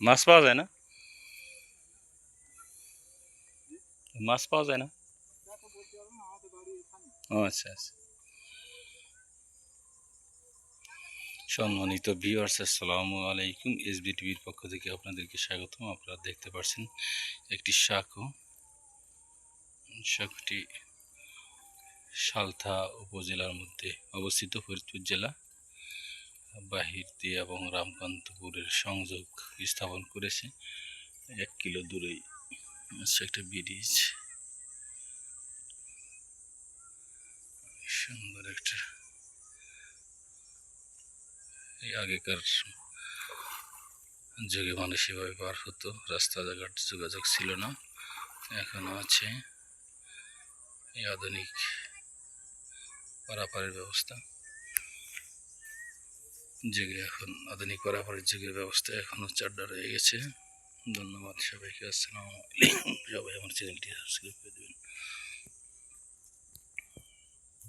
মাছ পাওয়া যায় না? মাছ পাওয়া যায় না? ও আচ্ছা আচ্ছা। সম্মানিত ভিউয়ার্স, আসসালামু আলাইকুম। এসবি টিভির পক্ষ থেকে আপনাদেরকে স্বাগতম। আপনারা দেখতে পাচ্ছেন একটি সাঁকো। সাঁকোটি সালথা উপজেলার মধ্যে অবস্থিত, ফরিদপুর জেলা। বাহির দিয়ে এবং রামকান্তপুরের সংযোগ স্থাপন করেছে। 1 কিলো দূরেই আছে একটা ব্রিজ। সুন্দর একটা, এই আগেকার যুগে মানুষ এভাবে পার হতো, রাস্তাঘাট যোগাযোগ ছিল না। এখনো আছে এই আধুনিক পারাপারের ব্যবস্থা। যুগে এখন আধুনিক পারাপারের যুগের ব্যবস্থা এখনো চারটা রয়ে গেছে। ধন্যবাদ সবাইকে। আসসালামু আলাইকুম। সবাই আমার চ্যানেলটি সাবস্ক্রাইব করে দেবেন।